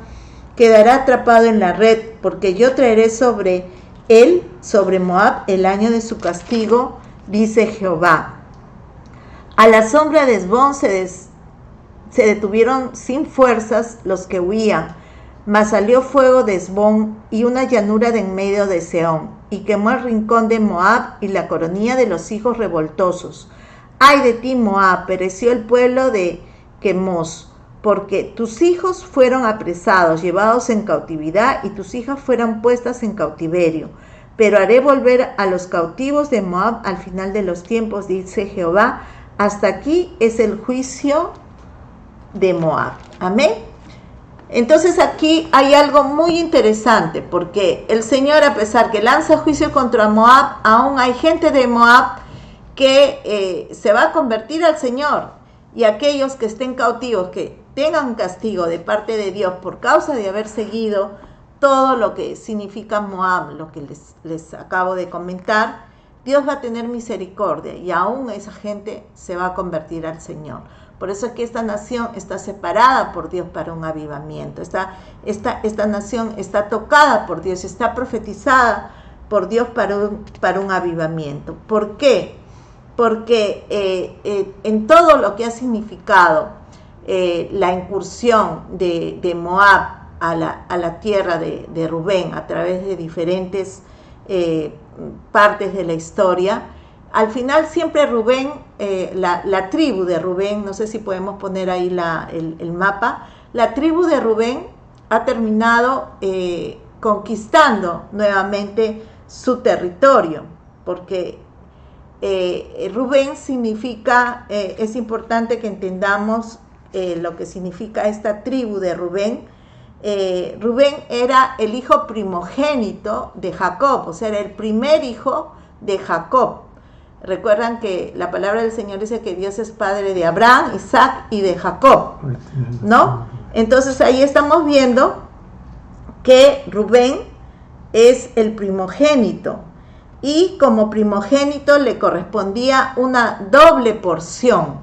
quedará atrapado en la red, porque yo traeré sobre él, sobre Moab, el año de su castigo, dice Jehová. A la sombra de Hesbón se detuvieron sin fuerzas los que huían, mas salió fuego de Hesbón y una llanura de en medio de Seón, y quemó el rincón de Moab y la coronilla de los hijos revoltosos. Ay de ti, Moab, pereció el pueblo de Quemos, porque tus hijos fueron apresados, llevados en cautividad, y tus hijas fueron puestas en cautiverio. Pero haré volver a los cautivos de Moab al final de los tiempos, dice Jehová. Hasta aquí es el juicio de Moab. Amén. Entonces aquí hay algo muy interesante, porque el Señor, a pesar que lanza juicio contra Moab, aún hay gente de Moab que se va a convertir al Señor, y aquellos que estén cautivos, que tengan castigo de parte de Dios por causa de haber seguido todo lo que significa Moab, lo que les acabo de comentar, Dios va a tener misericordia, y aún esa gente se va a convertir al Señor. Por eso es que esta nación está separada por Dios para un avivamiento. Esta nación está tocada por Dios, está profetizada por Dios para un avivamiento. ¿Por qué? Porque en todo lo que ha significado la incursión de Moab a la tierra de Rubén a través de diferentes partes de la historia, al final siempre Rubén, la tribu de Rubén, no sé si podemos poner ahí el mapa, la tribu de Rubén ha terminado conquistando nuevamente su territorio, porque Rubén significa, es importante que entendamos lo que significa esta tribu de Rubén. Rubén era el hijo primogénito de Jacob, o sea, era el primer hijo de Jacob. Recuerdan que la palabra del Señor dice que Dios es padre de Abraham, Isaac y de Jacob, ¿no? Entonces ahí estamos viendo que Rubén es el primogénito, y como primogénito le correspondía una doble porción,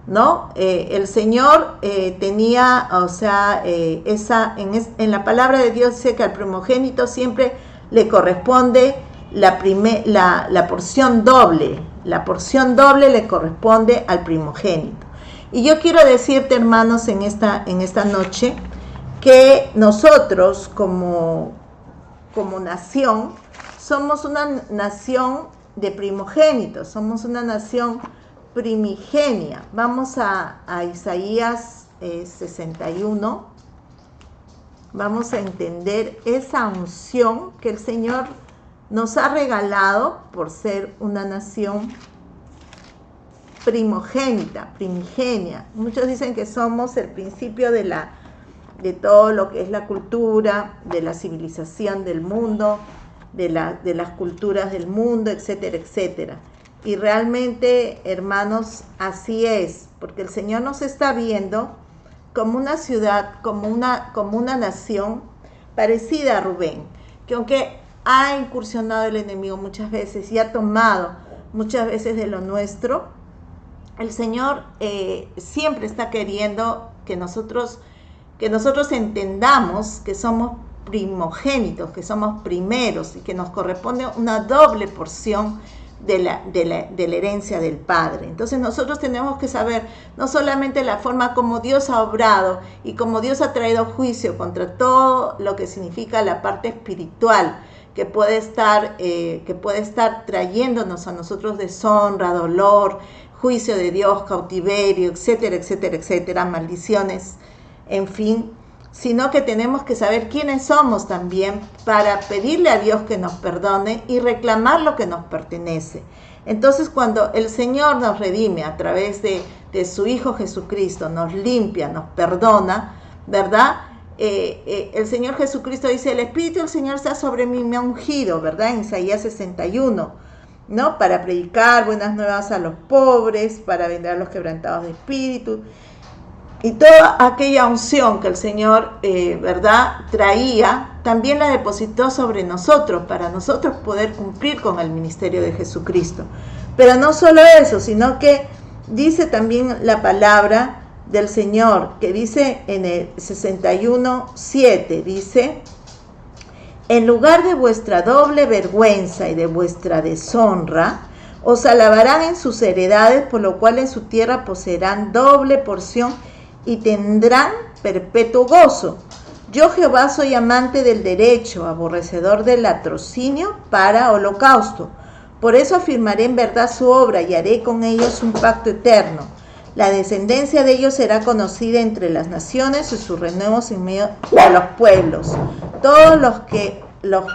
¿no? El Señor tenía, o sea, en la palabra de Dios dice que al primogénito siempre le corresponde la porción doble. La porción doble le corresponde al primogénito. Y yo quiero decirte, hermanos, en esta noche, que nosotros como nación somos una nación de primogénitos, somos una nación primigenia. Vamos a Isaías 61. Vamos a entender esa unción que el Señor nos ha regalado por ser una nación primogénita, primigenia. Muchos dicen que somos el principio de todo lo que es la cultura, de la civilización del mundo, de las culturas del mundo, etcétera, etcétera. Y realmente, hermanos, así es, porque el Señor nos está viendo como una ciudad, como una nación parecida a Rubén, que aunque ha incursionado el enemigo muchas veces y ha tomado muchas veces de lo nuestro, el Señor siempre está queriendo que nosotros entendamos que somos primogénitos, que somos primeros, y que nos corresponde una doble porción de la herencia del Padre. Entonces nosotros tenemos que saber no solamente la forma como Dios ha obrado y como Dios ha traído juicio contra todo lo que significa la parte espiritual, que puede estar trayéndonos a nosotros deshonra, dolor, juicio de Dios, cautiverio, etcétera, etcétera, etcétera, maldiciones, en fin, sino que tenemos que saber quiénes somos también para pedirle a Dios que nos perdone y reclamar lo que nos pertenece. Entonces, cuando el Señor nos redime a través de su Hijo Jesucristo, nos limpia, nos perdona, ¿verdad? El Señor Jesucristo dice, el Espíritu del Señor está sobre mí, me ha ungido, ¿verdad? En Isaías 61, ¿no? Para predicar buenas nuevas a los pobres, para vendar a los quebrantados de espíritu. Y toda aquella unción que el Señor, ¿verdad?, traía, también la depositó sobre nosotros, para nosotros poder cumplir con el ministerio de Jesucristo. Pero no solo eso, sino que dice también la palabra del Señor, que dice en el 61:7, dice: en lugar de vuestra doble vergüenza y de vuestra deshonra, os alabarán en sus heredades, por lo cual en su tierra poseerán doble porción y tendrán perpetuo gozo. Yo, Jehová, soy amante del derecho, aborrecedor del latrocinio para holocausto. Por eso afirmaré en verdad su obra y haré con ellos un pacto eterno. La descendencia de ellos será conocida entre las naciones y sus renuevos en medio de los pueblos. Todos los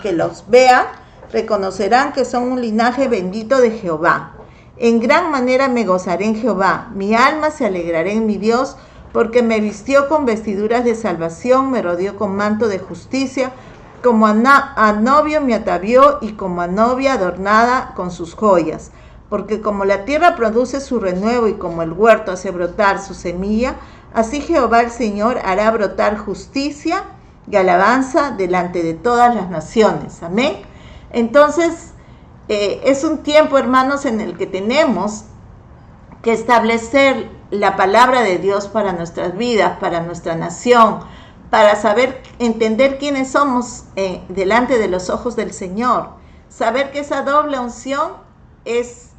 que los vean reconocerán que son un linaje bendito de Jehová. En gran manera me gozaré en Jehová. Mi alma se alegrará en mi Dios, porque me vistió con vestiduras de salvación, me rodeó con manto de justicia, como a novio me atavió y como a novia adornada con sus joyas. Porque como la tierra produce su renuevo y como el huerto hace brotar su semilla, así Jehová el Señor hará brotar justicia y alabanza delante de todas las naciones. Amén. Entonces, es un tiempo, hermanos, en el que tenemos que establecer la palabra de Dios para nuestras vidas, para nuestra nación, para saber, entender quiénes somos delante de los ojos del Señor. Saber que esa doble unción es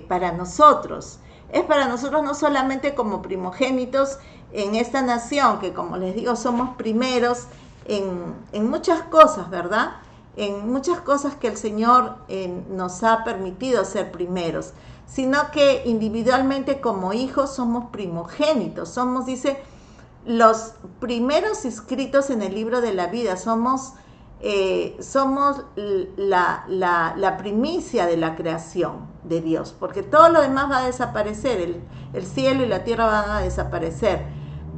para nosotros. Es para nosotros no solamente como primogénitos en esta nación, que como les digo, somos primeros en muchas cosas, ¿verdad? En muchas cosas que el Señor nos ha permitido ser primeros, sino que individualmente como hijos somos primogénitos, somos, dice, los primeros inscritos en el libro de la vida, somos la primicia de la creación de Dios, porque todo lo demás va a desaparecer, el cielo y la tierra van a desaparecer,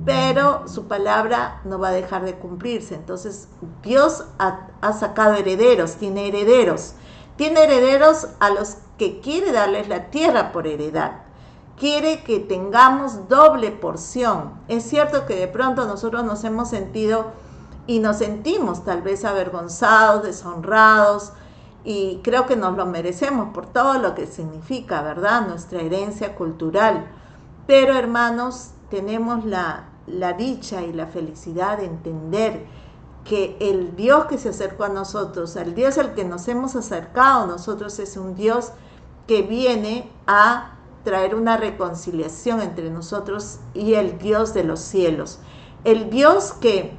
pero su palabra no va a dejar de cumplirse. Entonces Dios ha sacado herederos, tiene herederos a los que quiere darles la tierra por heredad. Quiere que tengamos doble porción. Es cierto que de pronto nosotros nos hemos sentido y nos sentimos tal vez avergonzados, deshonrados, y creo que nos lo merecemos por todo lo que significa, ¿verdad? Nuestra herencia cultural. Pero, hermanos, tenemos la dicha y la felicidad de entender que el Dios que se acercó a nosotros, el Dios al que nos hemos acercado nosotros, es un Dios que viene a traer una reconciliación entre nosotros y el Dios de los cielos. El Dios que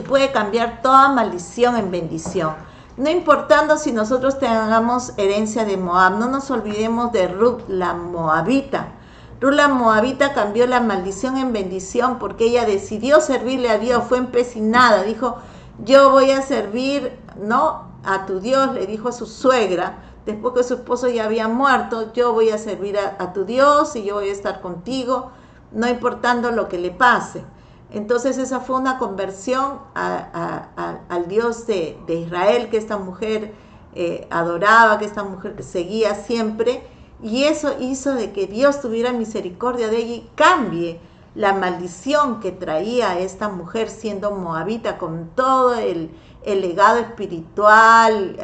puede cambiar toda maldición en bendición. No importando si nosotros tengamos herencia de Moab, no nos olvidemos de Ruth, la moabita. Ruth, la moabita, cambió la maldición en bendición porque ella decidió servirle a Dios, fue empecinada, dijo: yo voy a servir, ¿no?, a tu Dios, le dijo a su suegra, después que su esposo ya había muerto: yo voy a servir a tu Dios y yo voy a estar contigo, no importando lo que le pase. Entonces esa fue una conversión al Dios de Israel, que esta mujer adoraba, que esta mujer seguía siempre, y eso hizo de que Dios tuviera misericordia de ella y cambie la maldición que traía esta mujer siendo moabita, con todo el legado espiritual,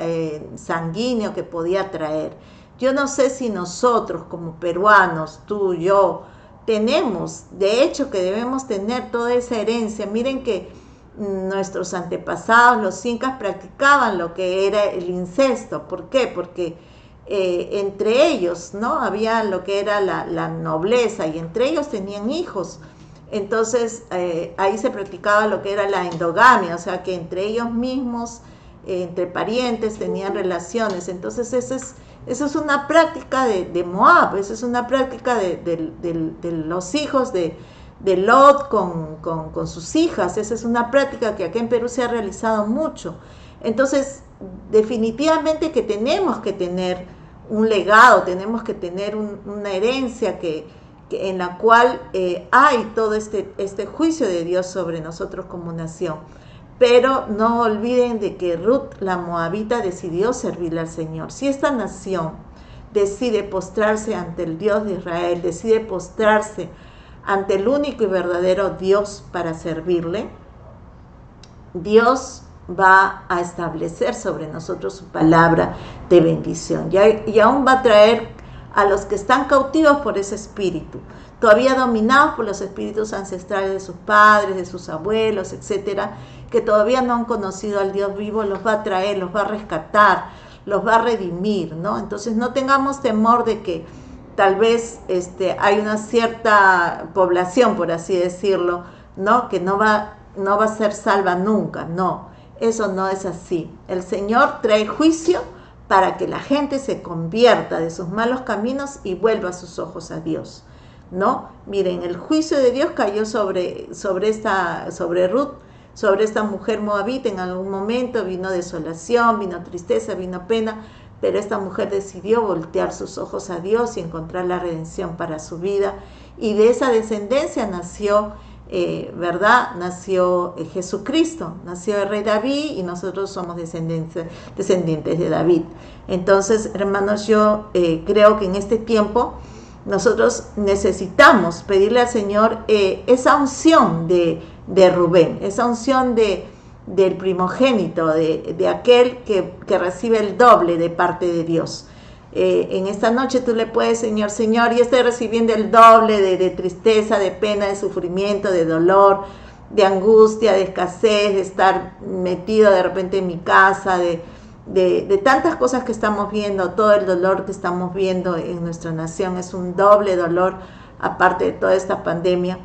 sanguíneo que podía traer. Yo no sé si nosotros como peruanos, tú, yo, tenemos, de hecho que debemos tener toda esa herencia. Miren que nuestros antepasados, los incas, practicaban lo que era el incesto. ¿Por qué? Porque entre ellos, ¿no?, había lo que era la nobleza, y entre ellos tenían hijos. Entonces ahí se practicaba lo que era la endogamia, o sea que entre ellos mismos, entre parientes, tenían relaciones. Entonces esa es una práctica de Moab, esa es una práctica de los hijos de Lot con sus hijas. Esa es una práctica que aquí en Perú se ha realizado mucho. Entonces, definitivamente que tenemos que tener un legado, tenemos que tener una herencia en la cual hay todo este juicio de Dios sobre nosotros como nación. Pero no olviden de que Ruth, la moabita, decidió servirle al Señor. Si esta nación decide postrarse ante el Dios de Israel, decide postrarse ante el único y verdadero Dios para servirle, Dios va a establecer sobre nosotros su palabra de bendición. Y aún va a traer a los que están cautivos por ese espíritu. todavía dominados por los espíritus ancestrales de sus padres, de sus abuelos, etcétera, que todavía no han conocido al Dios vivo, los va a traer, los va a rescatar, los va a redimir, ¿no? Entonces no tengamos temor de que tal vez hay una cierta población, por así decirlo, ¿no? Que no va a ser salva nunca, no, eso no es así. El Señor trae juicio para que la gente se convierta de sus malos caminos y vuelva sus ojos a Dios, ¿no? Miren, el juicio de Dios cayó sobre Ruth, sobre esta mujer moabita. En algún momento vino desolación, vino tristeza, vino pena, pero esta mujer decidió voltear sus ojos a Dios y encontrar la redención para su vida, y de esa descendencia nació, ¿verdad? Nació Jesucristo, nació el rey David, y nosotros somos descendientes de David. Entonces, hermanos, yo creo que en este tiempo nosotros necesitamos pedirle al Señor esa unción de Rubén, esa unción del primogénito, de aquel que recibe el doble de parte de Dios. En esta noche tú le puedes, Señor, yo estoy recibiendo el doble de tristeza, de pena, de sufrimiento, de dolor, de angustia, de escasez, de estar metido de repente en mi casa, de tantas cosas que estamos viendo. Todo el dolor que estamos viendo en nuestra nación es un doble dolor, aparte de toda esta pandemia.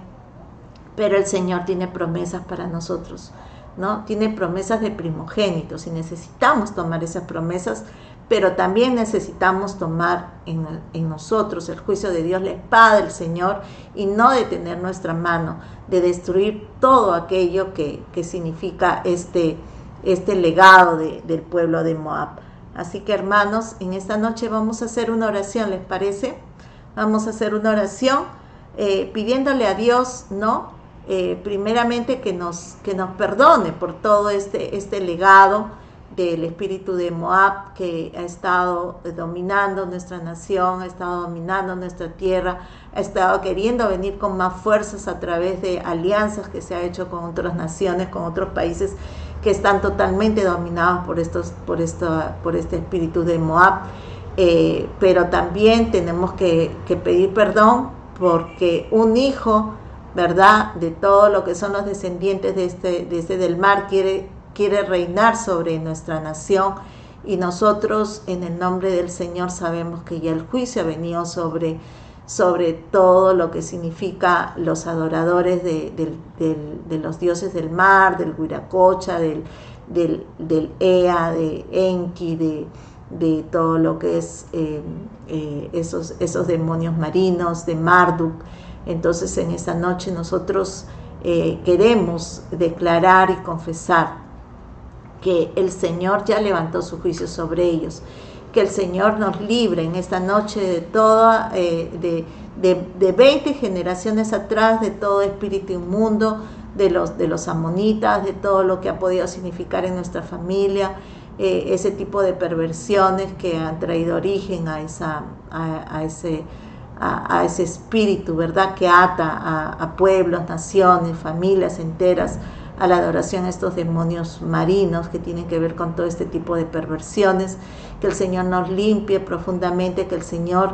Pero el Señor tiene promesas para nosotros, ¿no? Tiene promesas de primogénitos, y necesitamos tomar esas promesas, pero también necesitamos tomar en nosotros el juicio de Dios, la espada del Señor, y no detener nuestra mano de destruir todo aquello que significa este legado del pueblo de Moab. Así que, hermanos, en esta noche vamos a hacer una oración, ¿les parece? Vamos a hacer una oración pidiéndole a Dios, ¿no? Primeramente que nos perdone por todo este legado del espíritu de Moab, que ha estado dominando nuestra nación, ha estado dominando nuestra tierra, ha estado queriendo venir con más fuerzas a través de alianzas que se ha hecho con otras naciones, con otros países que están totalmente dominados por este espíritu de Moab. Pero también tenemos que pedir perdón, porque un hijo, ¿verdad?, de todo lo que son los descendientes de del mar quiere reinar sobre nuestra nación, y nosotros, en el nombre del Señor, sabemos que ya el juicio ha venido sobre todo lo que significa los adoradores de los dioses del mar, del Huiracocha, del Ea, de Enki, de todo lo que es esos demonios marinos, de Marduk. Entonces, en esta noche nosotros queremos declarar y confesar que el Señor ya levantó su juicio sobre ellos, que el Señor nos libre en esta noche de toda, de 20 generaciones atrás, de todo espíritu inmundo, de los amonitas, de todo lo que ha podido significar en nuestra familia, ese tipo de perversiones que han traído origen a ese espíritu, ¿verdad?, que ata a pueblos, naciones, familias enteras a la adoración a estos demonios marinos que tienen que ver con todo este tipo de perversiones. Que el Señor nos limpie profundamente, que el Señor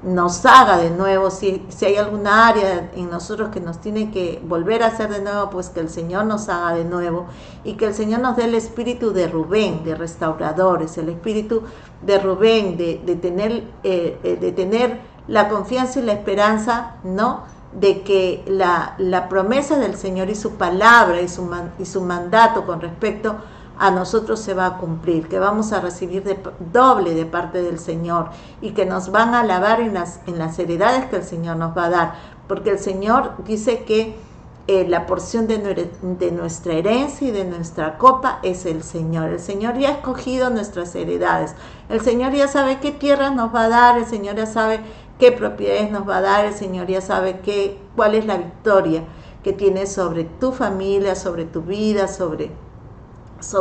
nos haga de nuevo, si hay alguna área en nosotros que nos tiene que volver a hacer de nuevo, pues que el Señor nos haga de nuevo, y que el Señor nos dé el espíritu de Rubén, de restauradores, el espíritu de Rubén, de tener la confianza y la esperanza, ¿no?, de que la promesa del Señor y su palabra y su mandato con respecto a nosotros se va a cumplir, que vamos a recibir doble de parte del Señor, y que nos van a alabar en las heredades que el Señor nos va a dar, porque el Señor dice que la porción de nuestra herencia y de nuestra copa es el Señor. El Señor ya ha escogido nuestras heredades, el Señor ya sabe qué tierras nos va a dar, el Señor ya sabe qué propiedades nos va a dar, el Señor ya sabe cuál es la victoria que tiene sobre tu familia, sobre tu vida, sobre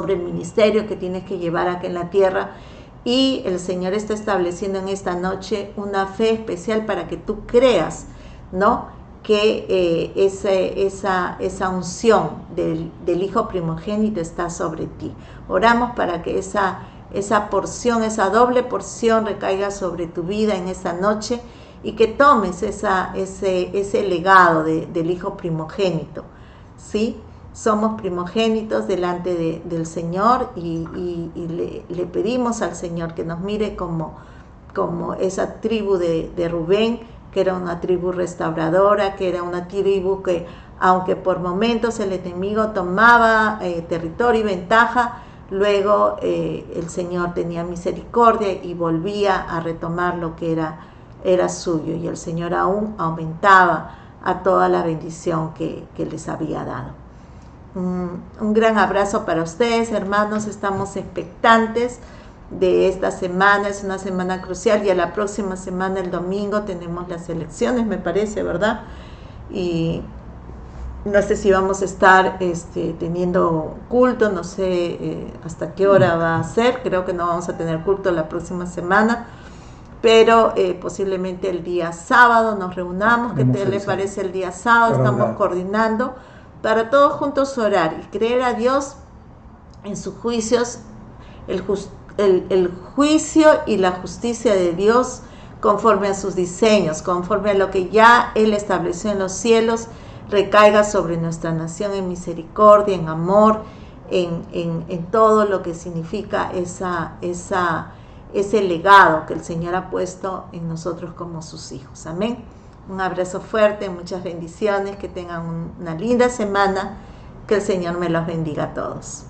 el ministerio que tienes que llevar aquí en la tierra. Y el Señor está estableciendo en esta noche una fe especial para que tú creas, ¿no?, que esa unción del Hijo primogénito está sobre ti. Oramos para que esa porción, esa doble porción recaiga sobre tu vida en esta noche, y que tomes ese legado del hijo primogénito, ¿sí? Somos primogénitos delante del Señor y le pedimos al Señor que nos mire como esa tribu de Rubén, que era una tribu restauradora, que era una tribu que, aunque por momentos el enemigo tomaba territorio y ventaja, luego el Señor tenía misericordia y volvía a retomar lo que era suyo, y el Señor aún aumentaba a toda la bendición que les había dado. Un gran abrazo para ustedes, hermanos. Estamos expectantes de esta semana. Es una semana crucial. Ya la próxima semana, el domingo, tenemos las elecciones, me parece, ¿verdad? Y no sé si vamos a estar teniendo culto, no sé hasta qué hora va a ser. Creo que no vamos a tener culto la próxima semana, pero posiblemente el día sábado nos reunamos. ¿Qué te le parece el día sábado? Estamos coordinando para todos juntos orar y creer a Dios en sus juicios, el juicio y la justicia de Dios conforme a sus diseños, conforme a lo que ya Él estableció en los cielos, recaiga sobre nuestra nación en misericordia, en amor, en todo lo que significa ese legado que el Señor ha puesto en nosotros como sus hijos. Amén. Un abrazo fuerte, muchas bendiciones, que tengan una linda semana, que el Señor me los bendiga a todos.